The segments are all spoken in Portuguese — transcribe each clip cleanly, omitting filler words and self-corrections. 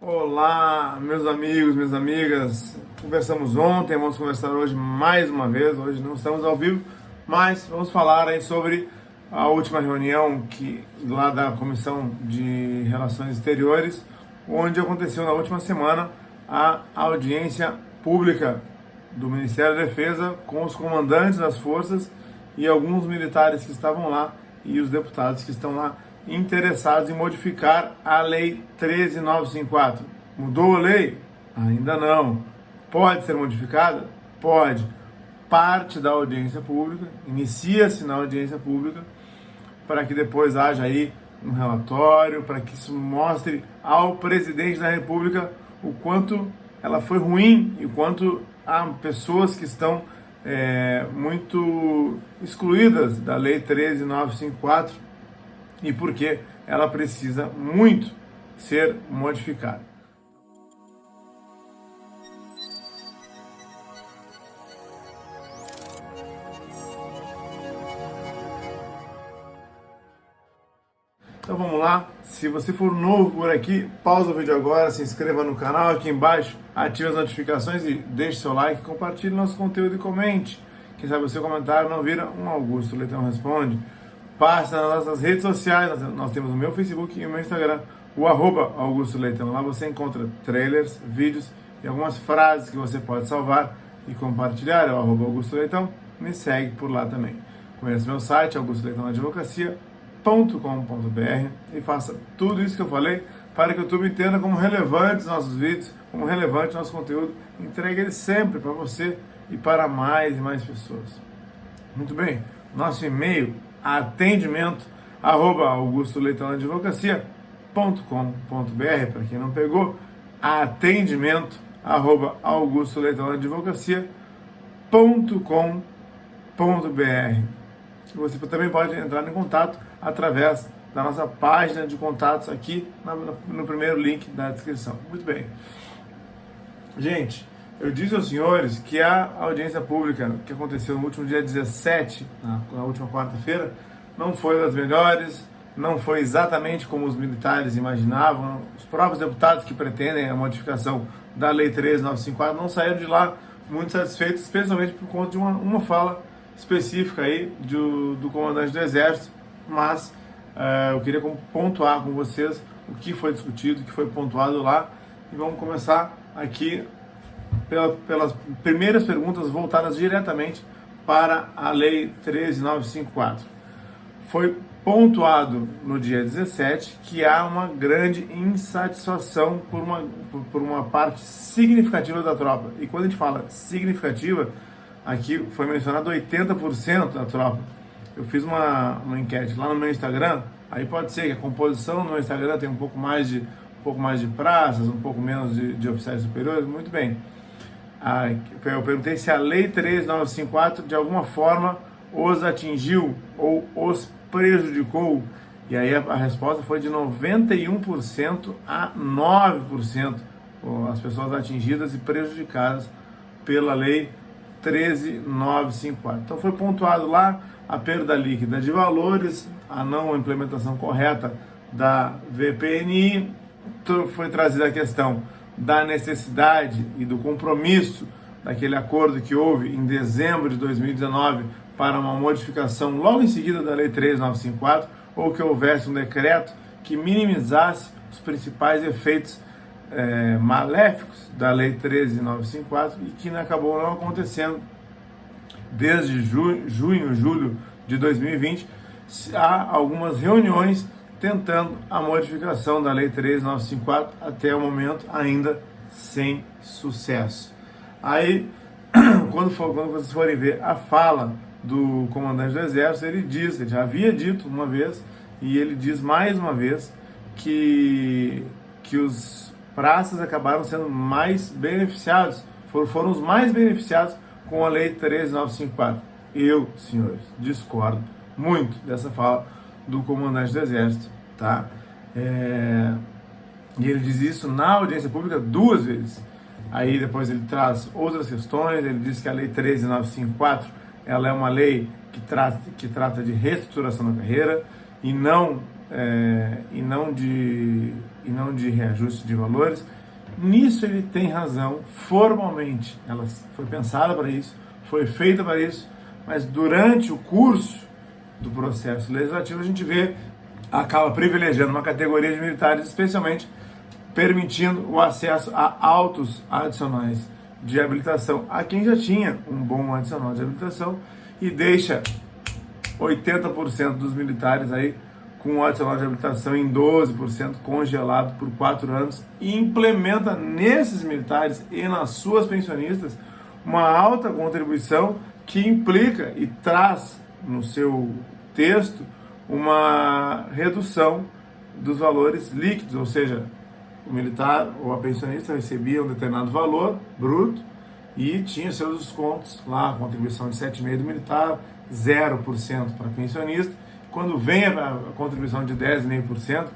Olá, meus amigos, minhas amigas. Conversamos ontem, vamos conversar hoje mais uma vez. Hoje não estamos ao vivo, mas vamos falar aí sobre a última reunião lá da Comissão de Relações Exteriores, onde aconteceu na última semana a audiência pública do Ministério da Defesa com os comandantes das forças e alguns militares que estavam lá e os deputados que estão lá interessados em modificar a Lei 13.954. Mudou a lei? Ainda não. Pode ser modificada? Pode. Parte da audiência pública, inicia-se na audiência pública, para que depois haja aí um relatório, para que isso mostre ao presidente da República o quanto ela foi ruim e o quanto há pessoas que estão muito excluídas da Lei 13.954 e por que ela precisa muito ser modificada. Então vamos lá, se você for novo por aqui, pausa o vídeo agora, se inscreva no canal aqui embaixo, ative as notificações e deixe seu like, compartilhe nosso conteúdo e comente. Quem sabe o seu comentário não vira um Augusto Leitão Responde. Passe nas nossas redes sociais, nós temos o meu Facebook e o meu Instagram, o @Augusto Leitão. Lá você encontra trailers, vídeos e algumas frases que você pode salvar e compartilhar. É o @Augusto Leitão, me segue por lá também. Conheça meu site, augustoleitãoadvocacia.com.br, e faça tudo isso que eu falei para que o YouTube entenda como relevantes nossos vídeos, como relevante nosso conteúdo. Entregue ele sempre para você e para mais e mais pessoas. Muito bem, nosso e-mail atendimento@augustoleitãoadvocacia.com.br, para quem não pegou, atendimento@augustoleitãoadvocacia.com.br. Você também pode entrar em contato através da nossa página de contatos aqui no primeiro link da descrição. Muito bem. Gente, eu disse aos senhores que a audiência pública que aconteceu no último dia 17, na última quarta-feira, não foi das melhores, não foi exatamente como os militares imaginavam. Os próprios deputados que pretendem a modificação da Lei 13.954 não saíram de lá muito satisfeitos, especialmente por conta de uma fala específica aí do comandante do Exército, mas eu queria pontuar com vocês o que foi discutido, o que foi pontuado lá, e vamos começar aqui pelas primeiras perguntas voltadas diretamente para a Lei 13.954. Foi pontuado no dia 17 que há uma grande insatisfação por uma parte significativa da tropa. E quando a gente fala significativa, aqui foi mencionado 80% da tropa. Eu fiz uma enquete lá no meu Instagram, aí pode ser que a composição no meu Instagram tem um pouco mais de praças, um pouco menos de oficiais superiores. Muito bem. Eu perguntei se a Lei 13.954 de alguma forma os atingiu ou os prejudicou, e aí a resposta foi de 91% a 9% as pessoas atingidas e prejudicadas pela Lei 13.954. Então foi pontuado lá a perda líquida de valores, a não implementação correta da VPNI, foi trazida a questão da necessidade e do compromisso daquele acordo que houve em dezembro de 2019 para uma modificação logo em seguida da Lei 13.954, ou que houvesse um decreto que minimizasse os principais efeitos maléficos da Lei 13.954, e que acabou não acontecendo. Desde julho de 2020, há algumas reuniões tentando a modificação da Lei 13.954, até o momento ainda sem sucesso. Aí, quando vocês forem ver a fala do comandante do Exército, ele já havia dito uma vez, e ele diz mais uma vez, que os praças acabaram sendo mais beneficiados, foram os mais beneficiados com a Lei 13.954. Eu, senhores, discordo muito dessa fala do comandante do Exército, tá? E ele diz isso na audiência pública 2 vezes. Aí depois ele traz outras questões. Ele diz que a Lei 13.954 ela é uma lei que trata de reestruturação da carreira e não de e não de reajuste de valores. Nisso ele tem razão, formalmente, ela foi pensada para isso, foi feita para isso, mas durante o curso do processo legislativo a gente acaba privilegiando uma categoria de militares, especialmente permitindo o acesso a autos adicionais de habilitação a quem já tinha um bom adicional de habilitação e deixa 80% dos militares aí com o adicional de habilitação em 12% congelado por 4 anos e implementa nesses militares e nas suas pensionistas uma alta contribuição que implica e traz no seu texto uma redução dos valores líquidos, ou seja, o militar ou a pensionista recebia um determinado valor bruto e tinha seus descontos lá, a contribuição de 7,5% do militar, 0% para pensionista. Quando vem a contribuição de 10,5%,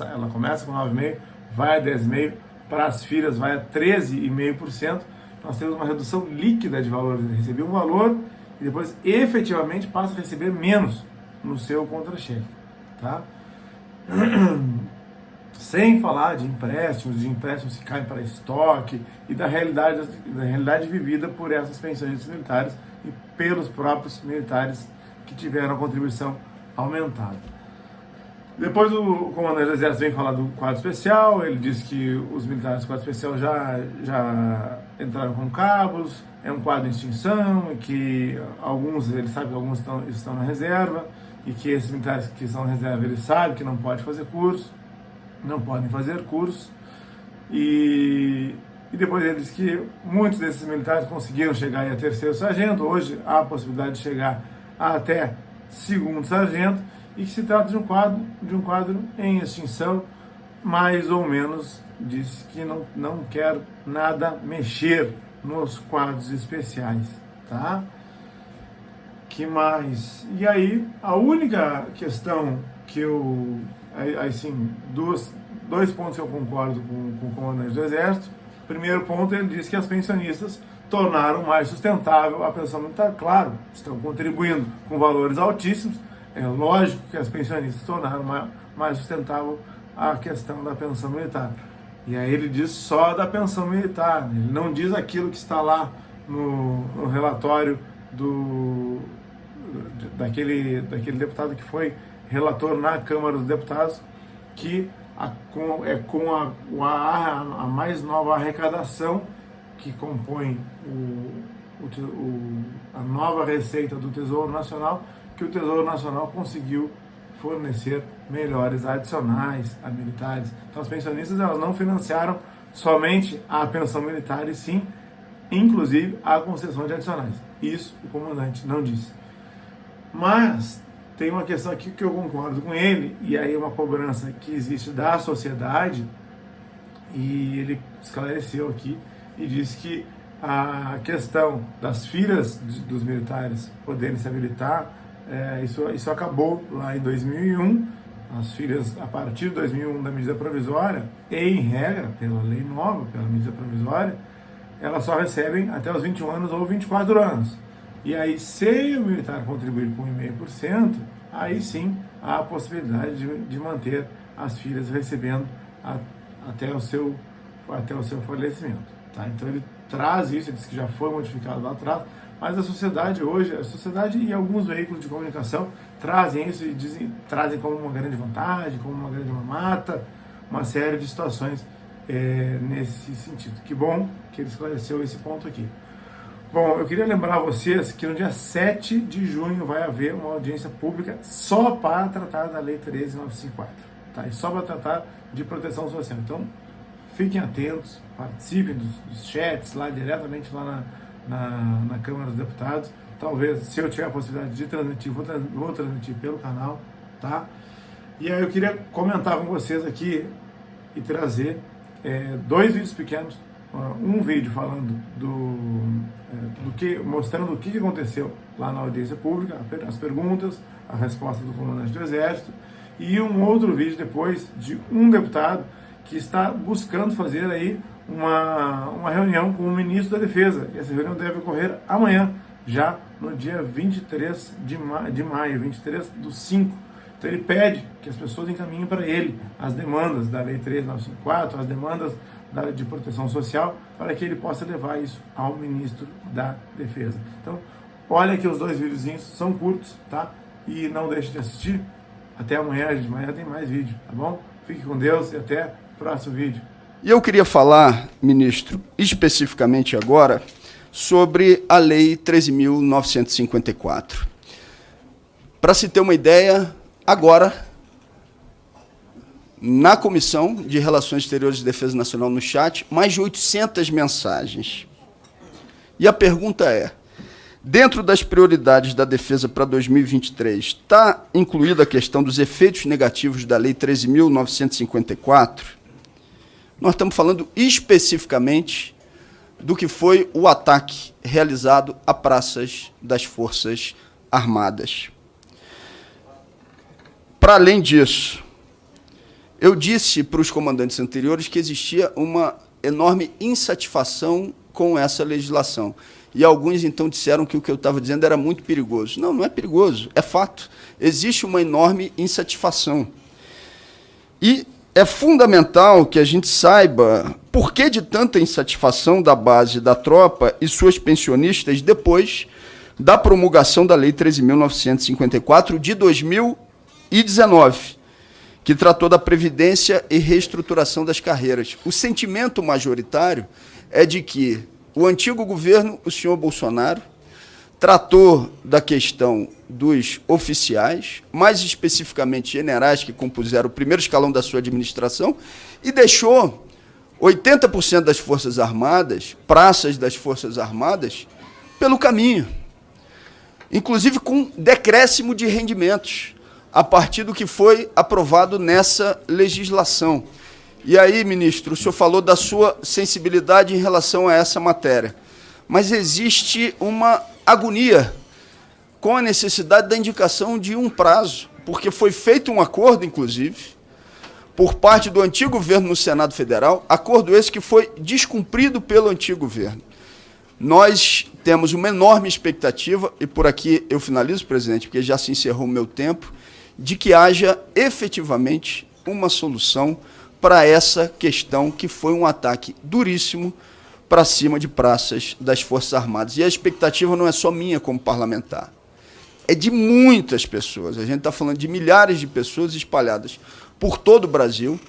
ela começa com 9,5%, vai a 10,5%, para as filhas vai a 13,5%, nós temos uma redução líquida de valores. Ele recebia um valor e depois efetivamente passa a receber menos no seu contra-cheque, tá? Sem falar de empréstimos que caem para estoque e da realidade vivida por essas pensionistas militares e pelos próprios militares que tiveram a contribuição aumentada. Depois o comandante do Exército vem falar do quadro especial, ele diz que os militares do quadro especial já entraram com cabos, é um quadro em extinção, e que ele sabe que alguns estão na reserva, e que esses militares que estão na reserva, ele sabe que não podem fazer curso, e depois ele diz que muitos desses militares conseguiram chegar a terceiro sargento, hoje há a possibilidade de chegar até segundo sargento, e que se trata de um quadro em extinção, mais ou menos diz que não quer nada mexer nos quadros especiais, tá? Que mais? E aí, a única questão que dois pontos que eu concordo com o comandante do Exército. Primeiro ponto, ele diz que as pensionistas tornaram mais sustentável a pensão militar. Claro, estão contribuindo com valores altíssimos, é lógico que as pensionistas tornaram mais sustentável a questão da pensão militar. E aí ele diz só da pensão militar, ele não diz aquilo que está lá no relatório daquele deputado que foi relator na Câmara dos Deputados, que com a mais nova arrecadação que compõe a nova receita do Tesouro Nacional, que o Tesouro Nacional conseguiu fornecer melhores adicionais a militares. Então as pensionistas elas não financiaram somente a pensão militar, e sim, inclusive, a concessão de adicionais. Isso o comandante não disse. Mas tem uma questão aqui que eu concordo com ele, e aí uma cobrança que existe da sociedade, e ele esclareceu aqui e disse que a questão das filhas dos militares poderem se habilitar, isso acabou lá em 2001, as filhas a partir de 2001 da medida provisória, e em regra, pela lei nova, pela medida provisória, elas só recebem até os 21 anos ou 24 anos. E aí, se o militar contribuir com 0,5%, aí sim há a possibilidade de manter as filhas recebendo até o seu falecimento. Tá? Então ele traz isso, ele diz que já foi modificado lá atrás, mas a sociedade e alguns veículos de comunicação trazem isso e trazem como uma grande vantagem, como uma grande mamata, uma série de situações nesse sentido. Que bom que ele esclareceu esse ponto aqui. Bom, eu queria lembrar a vocês que no dia 7 de junho vai haver uma audiência pública só para tratar da Lei 13.954, tá? E só para tratar de proteção social. Então, fiquem atentos, participem dos chats lá diretamente lá na Câmara dos Deputados. Talvez, se eu tiver a possibilidade de transmitir, vou transmitir pelo canal, tá? E aí eu queria comentar com vocês aqui e trazer 2 vídeos pequenos. Um vídeo falando mostrando o que aconteceu lá na audiência pública, as perguntas, a resposta do comandante do Exército, e um outro vídeo depois de um deputado que está buscando fazer aí uma reunião com o ministro da Defesa. E essa reunião deve ocorrer amanhã, já no dia 23 de maio, 23/5. Então ele pede que as pessoas encaminhem para ele as demandas da Lei 13954, as demandas de proteção social, para que ele possa levar isso ao ministro da Defesa. Então, olha que os 2 videozinhos são curtos, tá? E não deixe de assistir. Até amanhã, gente. Amanhã tem mais vídeo, tá bom? Fique com Deus e até o próximo vídeo. E eu queria falar, ministro, especificamente agora, sobre a Lei 13.954. Para se ter uma ideia, agora, na Comissão de Relações Exteriores e Defesa Nacional, no chat, mais de 800 mensagens. E a pergunta é, dentro das prioridades da defesa para 2023, está incluída a questão dos efeitos negativos da Lei 13.954? Nós estamos falando especificamente do que foi o ataque realizado a praças das Forças Armadas. Para além disso, eu disse para os comandantes anteriores que existia uma enorme insatisfação com essa legislação. E alguns, então, disseram que o que eu estava dizendo era muito perigoso. Não, não é perigoso, é fato. Existe uma enorme insatisfação. E é fundamental que a gente saiba por que de tanta insatisfação da base da tropa e suas pensionistas depois da promulgação da Lei 13.954 de 2019, que tratou da previdência e reestruturação das carreiras. O sentimento majoritário é de que o antigo governo, o senhor Bolsonaro, tratou da questão dos oficiais, mais especificamente generais que compuseram o primeiro escalão da sua administração, e deixou 80% das Forças Armadas, praças das Forças Armadas, pelo caminho, inclusive com decréscimo de rendimentos, a partir do que foi aprovado nessa legislação. E aí, ministro, o senhor falou da sua sensibilidade em relação a essa matéria, mas existe uma agonia com a necessidade da indicação de um prazo, porque foi feito um acordo, inclusive, por parte do antigo governo no Senado Federal, acordo esse que foi descumprido pelo antigo governo. Nós temos uma enorme expectativa, e por aqui eu finalizo, presidente, porque já se encerrou o meu tempo, de que haja efetivamente uma solução para essa questão que foi um ataque duríssimo para cima de praças das Forças Armadas. E a expectativa não é só minha como parlamentar, é de muitas pessoas. A gente está falando de milhares de pessoas espalhadas por todo o Brasil,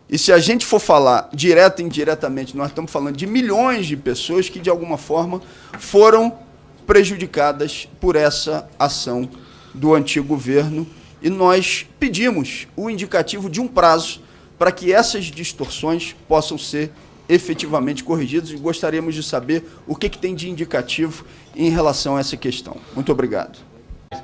e se a gente for falar direta e indiretamente, nós estamos falando de milhões de pessoas que, de alguma forma, foram prejudicadas por essa ação do antigo governo, e nós pedimos o indicativo de um prazo para que essas distorções possam ser efetivamente corrigidas, e gostaríamos de saber o que tem de indicativo em relação a essa questão. Muito obrigado.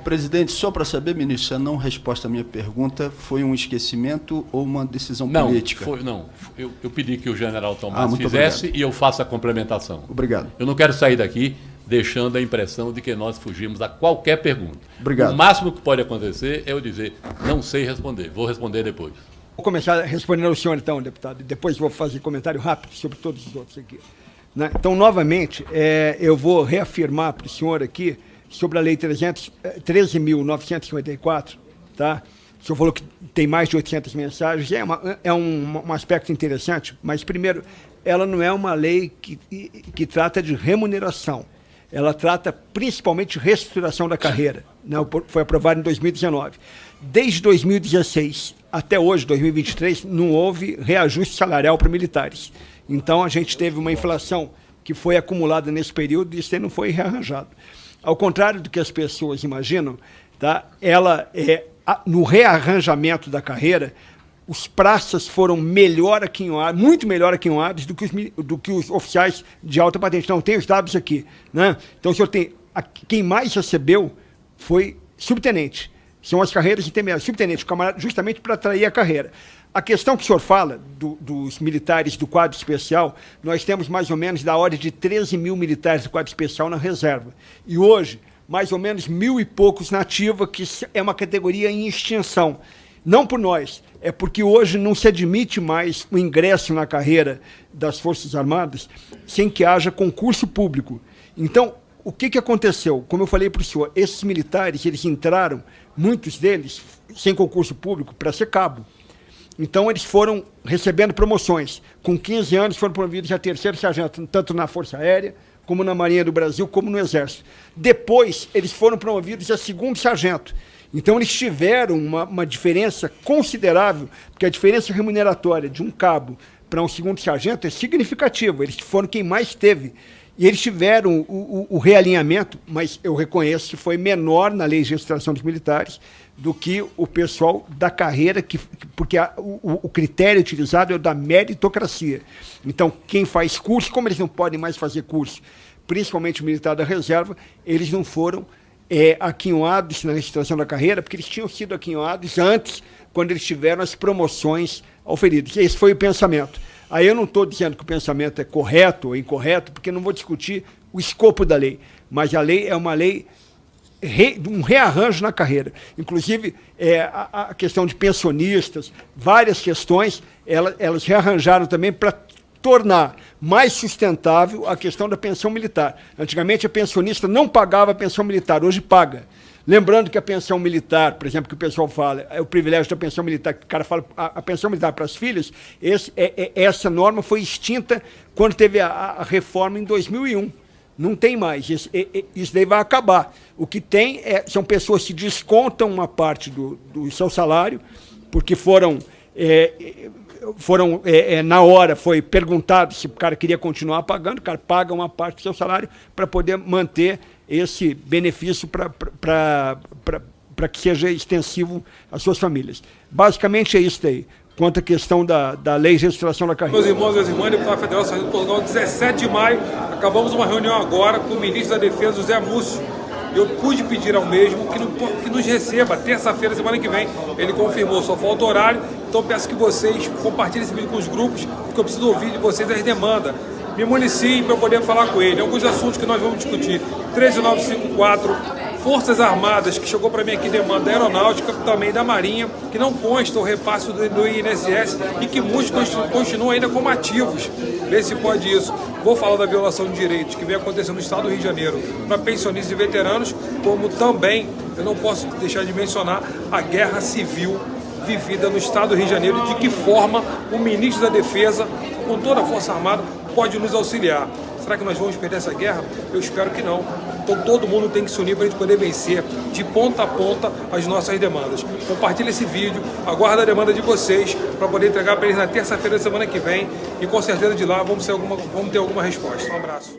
Presidente, só para saber, ministro, a não resposta à minha pergunta foi um esquecimento ou uma decisão política? Não, eu pedi que o general Tomás fizesse obrigado. E eu faço a complementação. Obrigado. Eu não quero sair daqui deixando a impressão de que nós fugimos a qualquer pergunta. Obrigado. O máximo que pode acontecer é eu dizer, não sei responder, vou responder depois. Vou começar respondendo ao senhor, então, deputado, e depois vou fazer comentário rápido sobre todos os outros aqui. Né? Então, novamente, eu vou reafirmar para o senhor aqui sobre a Lei 13.954, tá? O senhor falou que tem mais de 800 mensagens, é um aspecto interessante, mas, primeiro, ela não é uma lei que trata de remuneração, ela trata principalmente de reestruturação da carreira, né? Foi aprovada em 2019. Desde 2016 até hoje, 2023, não houve reajuste salarial para militares. Então, a gente teve uma inflação que foi acumulada nesse período e isso aí não foi rearranjado. Ao contrário do que as pessoas imaginam, tá? No rearranjamento da carreira, os praças foram muito melhor aquinhoados do que os oficiais de alta patente. Não, tem os dados aqui. Né? Então, o senhor tem... Quem mais recebeu foi subtenente. São as carreiras intermediárias. Subtenente, justamente para atrair a carreira. A questão que o senhor fala dos militares do quadro especial, nós temos mais ou menos da ordem de 13 mil militares do quadro especial na reserva. E hoje, mais ou menos 1.000 e poucos na ativa, que é uma categoria em extinção. Não por nós, é porque hoje não se admite mais o ingresso na carreira das Forças Armadas sem que haja concurso público. Então, o que aconteceu? Como eu falei para o senhor, esses militares, eles entraram, muitos deles, sem concurso público, para ser cabo. Então, eles foram recebendo promoções. Com 15 anos, foram promovidos a 3º sargento, tanto na Força Aérea, como na Marinha do Brasil, como no Exército. Depois, eles foram promovidos a 2º sargento. Então, eles tiveram uma diferença considerável, porque a diferença remuneratória de um cabo para um 2º sargento é significativa. Eles foram quem mais teve. E eles tiveram o realinhamento, mas eu reconheço que foi menor na lei de registração dos militares do que o pessoal da carreira, porque o critério utilizado é o da meritocracia. Então, quem faz curso, como eles não podem mais fazer curso, principalmente o militar da reserva, eles não foram aquinhoados na registração da carreira, porque eles tinham sido aquinhoados antes, quando eles tiveram as promoções auferidas. E esse foi o pensamento. Aí eu não estou dizendo que o pensamento é correto ou incorreto, porque não vou discutir o escopo da lei. Mas a lei é uma lei um rearranjo na carreira. Inclusive, a questão de pensionistas, várias questões, elas rearranjaram também para tornar mais sustentável a questão da pensão militar. Antigamente, a pensionista não pagava a pensão militar, hoje paga. Lembrando que a pensão militar, por exemplo, que o pessoal fala, é o privilégio da pensão militar, que o cara fala, a pensão militar para as filhas, essa norma foi extinta quando teve a reforma em 2001. Não tem mais, isso daí vai acabar. O que tem são pessoas que descontam uma parte do seu salário, porque na hora foi perguntado se o cara queria continuar pagando, o cara paga uma parte do seu salário para poder manter esse benefício para que seja extensivo às suas famílias. Basicamente é isso daí, quanto à questão da lei de registração da carreira. Meus irmãos e minhas irmãs, deputado federal Sargento Portugal, 17 de maio, acabamos uma reunião agora com o ministro da Defesa, José Múcio. Eu pude pedir ao mesmo que nos receba terça-feira, semana que vem. Ele confirmou, só falta o horário, então peço que vocês compartilhem esse vídeo com os grupos, porque eu preciso ouvir de vocês as demandas. Me municiem para eu poder falar com ele. Alguns assuntos que nós vamos discutir. 13954, Forças Armadas, que chegou para mim aqui demanda da Aeronáutica, também da Marinha, que não consta o repasse do INSS e que muitos continuam ainda como ativos. Vê se pode isso. Vou falar da violação de direitos que vem acontecendo no estado do Rio de Janeiro para pensionistas e veteranos, como também, eu não posso deixar de mencionar, a guerra civil vivida no estado do Rio de Janeiro, de que forma o ministro da Defesa, com toda a Força Armada, pode nos auxiliar. Será que nós vamos perder essa guerra? Eu espero que não. Então todo mundo tem que se unir para a gente poder vencer de ponta a ponta as nossas demandas. Compartilhe esse vídeo, aguardo a demanda de vocês para poder entregar para eles na terça-feira da semana que vem e com certeza de lá vamos ter alguma resposta. Um abraço.